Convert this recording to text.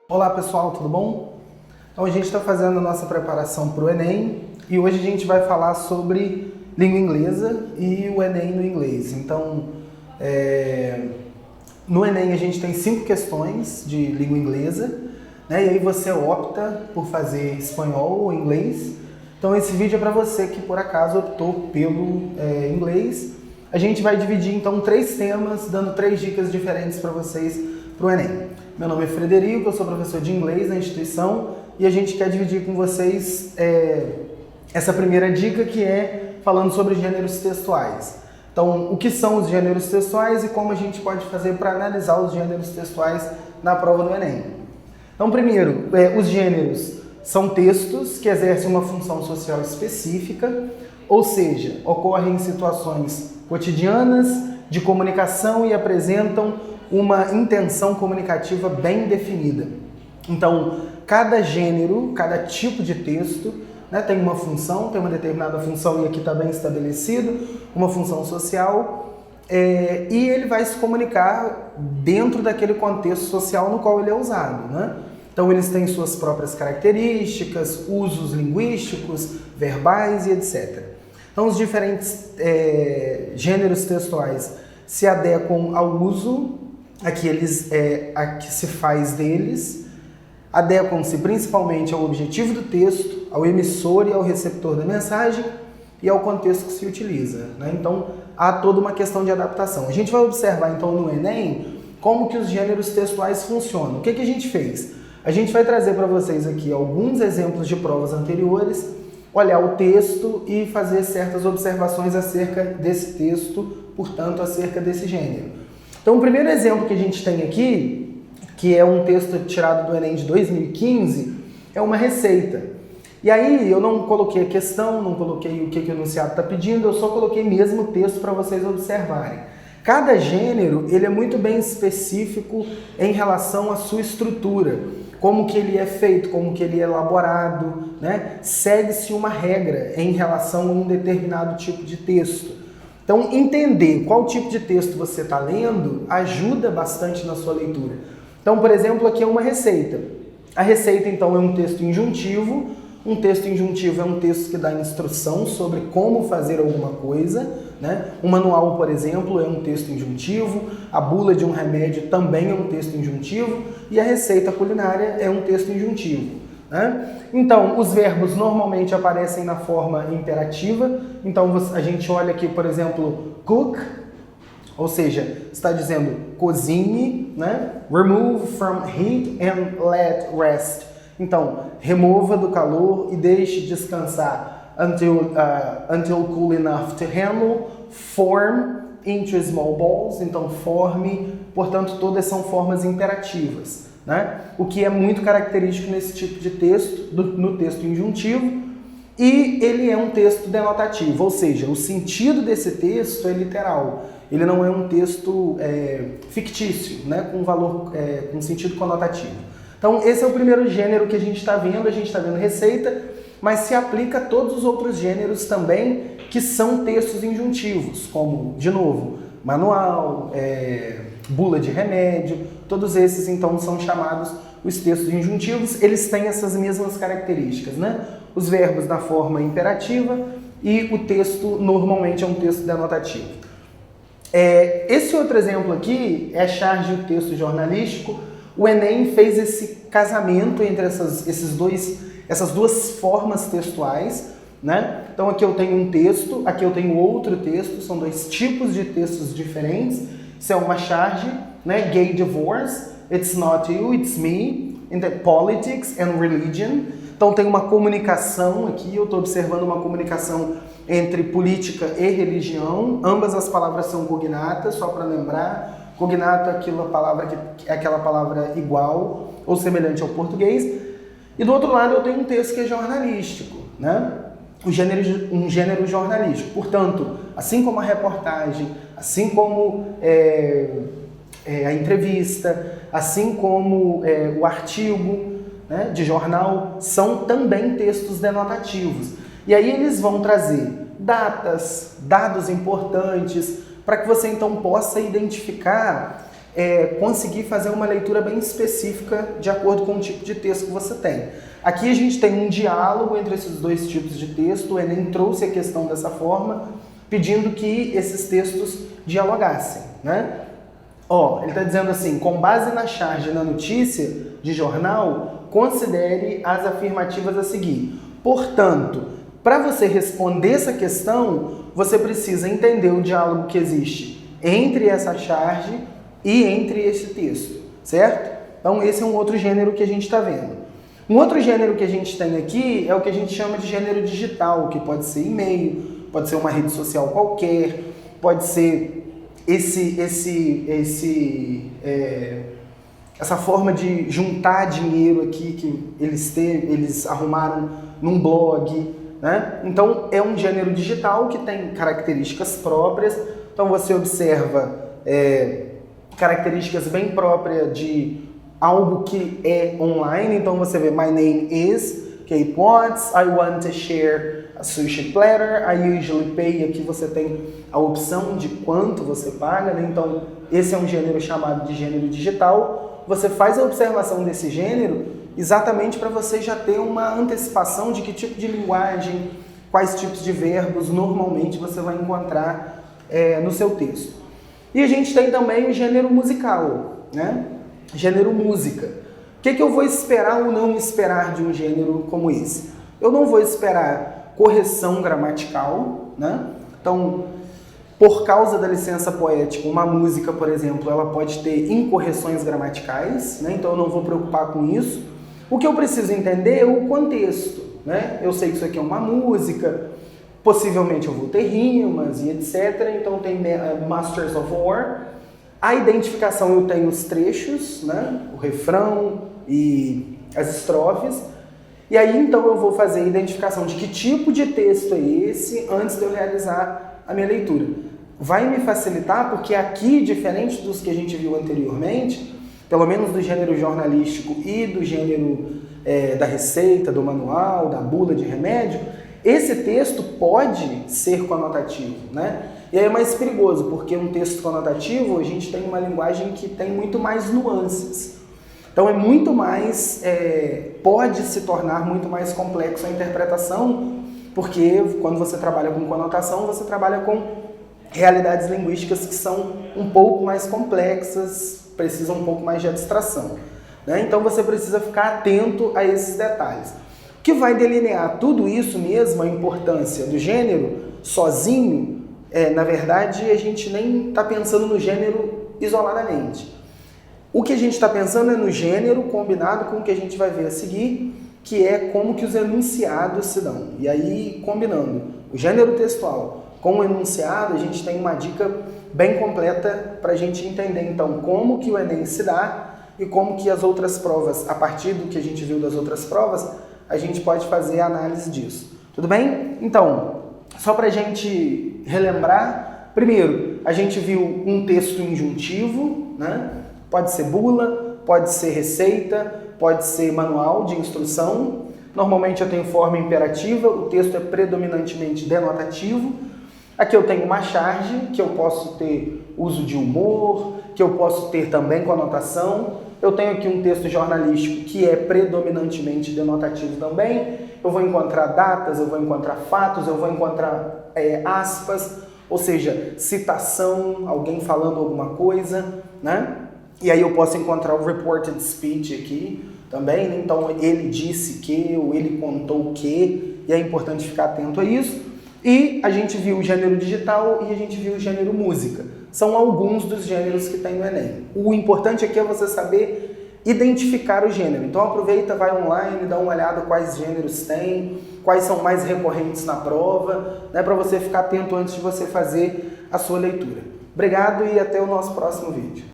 Olá pessoal, tudo bom? Então a gente está fazendo a nossa preparação para o Enem e hoje a gente vai falar sobre língua inglesa e o Enem no inglês. Então, no Enem a gente tem 5 questões de língua inglesa, né? E aí você opta por fazer espanhol ou inglês. Então esse vídeo é para você que por acaso optou pelo inglês. A gente vai dividir então 3 temas, dando 3 dicas diferentes para vocês para o Enem. Meu nome é Frederico, eu sou professor de inglês na instituição e a gente quer dividir com vocês essa primeira dica, que é falando sobre gêneros textuais. Então, o que são os gêneros textuais e como a gente pode fazer para analisar os gêneros textuais na prova do Enem. Então, primeiro, os gêneros são textos que exercem uma função social específica, ou seja, ocorrem em situações cotidianas de comunicação e apresentam uma intenção comunicativa bem definida. Então, cada gênero, cada tipo de texto, né, tem uma função, tem uma determinada função e aqui está bem estabelecido, uma função social, e ele vai se comunicar dentro daquele contexto social no qual ele é usado, né? Então, eles têm suas próprias características, usos linguísticos, verbais e etc. Então, os diferentes gêneros textuais se adequam ao uso a que se faz deles, adequam-se principalmente ao objetivo do texto, ao emissor e ao receptor da mensagem e ao contexto que se utiliza, né? Então, há toda uma questão de adaptação. A gente vai observar, então, no Enem, como que os gêneros textuais funcionam. O que a gente fez? A gente vai trazer para vocês aqui alguns exemplos de provas anteriores, olhar o texto e fazer certas observações acerca desse texto, portanto, acerca desse gênero. Então, o primeiro exemplo que a gente tem aqui, que é um texto tirado do Enem de 2015, é uma receita. E aí, eu não coloquei a questão, não coloquei o que o enunciado está pedindo, eu só coloquei mesmo o texto para vocês observarem. Cada gênero, ele é muito bem específico em relação à sua estrutura, como que ele é feito, como que ele é elaborado, né? Segue-se uma regra em relação a um determinado tipo de texto. Então, entender qual tipo de texto você está lendo ajuda bastante na sua leitura. Então, por exemplo, aqui é uma receita. A receita, então, é um texto injuntivo. Um texto injuntivo é um texto que dá instrução sobre como fazer alguma coisa, né? Um manual, por exemplo, é um texto injuntivo. A bula de um remédio também é um texto injuntivo. E a receita culinária é um texto injuntivo, né? Então, os verbos normalmente aparecem na forma imperativa. Então, a gente olha aqui, por exemplo, cook, ou seja, está dizendo cozinhe, né? Remove from heat and let rest. Então, remova do calor e deixe descansar until cool enough to handle. Form into small balls. Então, forme, portanto, todas são formas imperativas, né? O que é muito característico nesse tipo de texto, no texto injuntivo, e ele é um texto denotativo, ou seja, o sentido desse texto é literal, ele não é um texto fictício, né? Com valor, com sentido conotativo. Então, esse é o primeiro gênero que a gente está vendo receita, mas se aplica a todos os outros gêneros também, que são textos injuntivos, como, de novo, manual, bula de remédio, todos esses então são chamados os textos injuntivos. Eles têm essas mesmas características, né? Os verbos na forma imperativa e o texto normalmente é um texto denotativo. Esse outro exemplo aqui é a charge do texto jornalístico. O Enem fez esse casamento entre essas duas formas textuais, né? Então aqui eu tenho um texto, aqui eu tenho outro texto, são 2 tipos de textos diferentes. Isso é uma charge, né? Gay divorce, it's not you, it's me, in the politics and religion. Então tem uma comunicação aqui, eu estou observando uma comunicação entre política e religião. Ambas as palavras são cognatas, só para lembrar. Cognato é aquela palavra igual ou semelhante ao português. E do outro lado eu tenho um texto que é jornalístico, né? Um gênero jornalístico. Portanto, assim como a reportagem, assim como a entrevista, assim como o artigo, né, de jornal, são também textos denotativos. E aí eles vão trazer datas, dados importantes, para que você então possa identificar conseguir fazer uma leitura bem específica de acordo com o tipo de texto que você tem. Aqui a gente tem um diálogo entre esses dois tipos de texto, o Enem trouxe a questão dessa forma, pedindo que esses textos dialogassem, né? Ele está dizendo assim, com base na charge na notícia de jornal, considere as afirmativas a seguir. Portanto, para você responder essa questão, você precisa entender o diálogo que existe entre essa charge e entre esse texto, certo? Então esse é um outro gênero que a gente está vendo. Um outro gênero que a gente tem aqui é o que a gente chama de gênero digital, que pode ser e-mail, pode ser uma rede social qualquer, pode ser essa forma de juntar dinheiro aqui que eles arrumaram num blog, né? Então é um gênero digital que tem características próprias. Então você observa características bem próprias de algo que é online. Então você vê my name is Kate Watts, I want to share a sushi platter, I usually pay. Aqui você tem a opção de quanto você paga, né? Então esse é um gênero chamado de gênero digital. Você faz a observação desse gênero exatamente para você já ter uma antecipação de que tipo de linguagem, quais tipos de verbos normalmente você vai encontrar no seu texto. E a gente tem também o gênero musical, né? Gênero música. O que eu vou esperar ou não esperar de um gênero como esse? Eu não vou esperar correção gramatical, né? Então, por causa da licença poética, uma música, por exemplo, ela pode ter incorreções gramaticais, né? Então eu não vou preocupar com isso. O que eu preciso entender é o contexto, né? Eu sei que isso aqui é uma música, possivelmente eu vou ter rimas e etc. Então tem Masters of War. A identificação eu tenho os trechos, né? O refrão e as estrofes. E aí então eu vou fazer a identificação de que tipo de texto é esse antes de eu realizar a minha leitura. Vai me facilitar porque aqui, diferente dos que a gente viu anteriormente, pelo menos do gênero jornalístico e do gênero da receita, do manual, da bula de remédio, esse texto pode ser conotativo, né? E aí é mais perigoso, porque um texto conotativo, a gente tem uma linguagem que tem muito mais nuances. Então é muito mais, pode se tornar muito mais complexo a interpretação, porque quando você trabalha com conotação, você trabalha com realidades linguísticas que são um pouco mais complexas, precisam um pouco mais de abstração, né? Então você precisa ficar atento a esses detalhes. O que vai delinear tudo isso mesmo, a importância do gênero sozinho, na verdade a gente nem está pensando no gênero isoladamente. O que a gente está pensando é no gênero combinado com o que a gente vai ver a seguir, que é como que os enunciados se dão. E aí, combinando o gênero textual com o enunciado, a gente tem uma dica bem completa para a gente entender, então, como que o Enem se dá e como que as outras provas, a partir do que a gente viu das outras provas, a gente pode fazer a análise disso. Tudo bem? Então, só para a gente relembrar, primeiro, a gente viu um texto injuntivo, né? Pode ser bula, pode ser receita, pode ser manual de instrução. Normalmente eu tenho forma imperativa, o texto é predominantemente denotativo. Aqui eu tenho uma charge, que eu posso ter uso de humor, que eu posso ter também conotação. Eu tenho aqui um texto jornalístico que é predominantemente denotativo também. Eu vou encontrar datas, eu vou encontrar fatos, eu vou encontrar aspas, ou seja, citação, alguém falando alguma coisa, né? E aí eu posso encontrar o reported speech aqui também, né? Então ele disse que, ou ele contou que, e é importante ficar atento a isso. E a gente viu o gênero digital e a gente viu o gênero música. São alguns dos gêneros que tem no Enem. O importante aqui é você saber identificar o gênero. Então aproveita, vai online, dá uma olhada quais gêneros tem, quais são mais recorrentes na prova, né, para você ficar atento antes de você fazer a sua leitura. Obrigado e até o nosso próximo vídeo.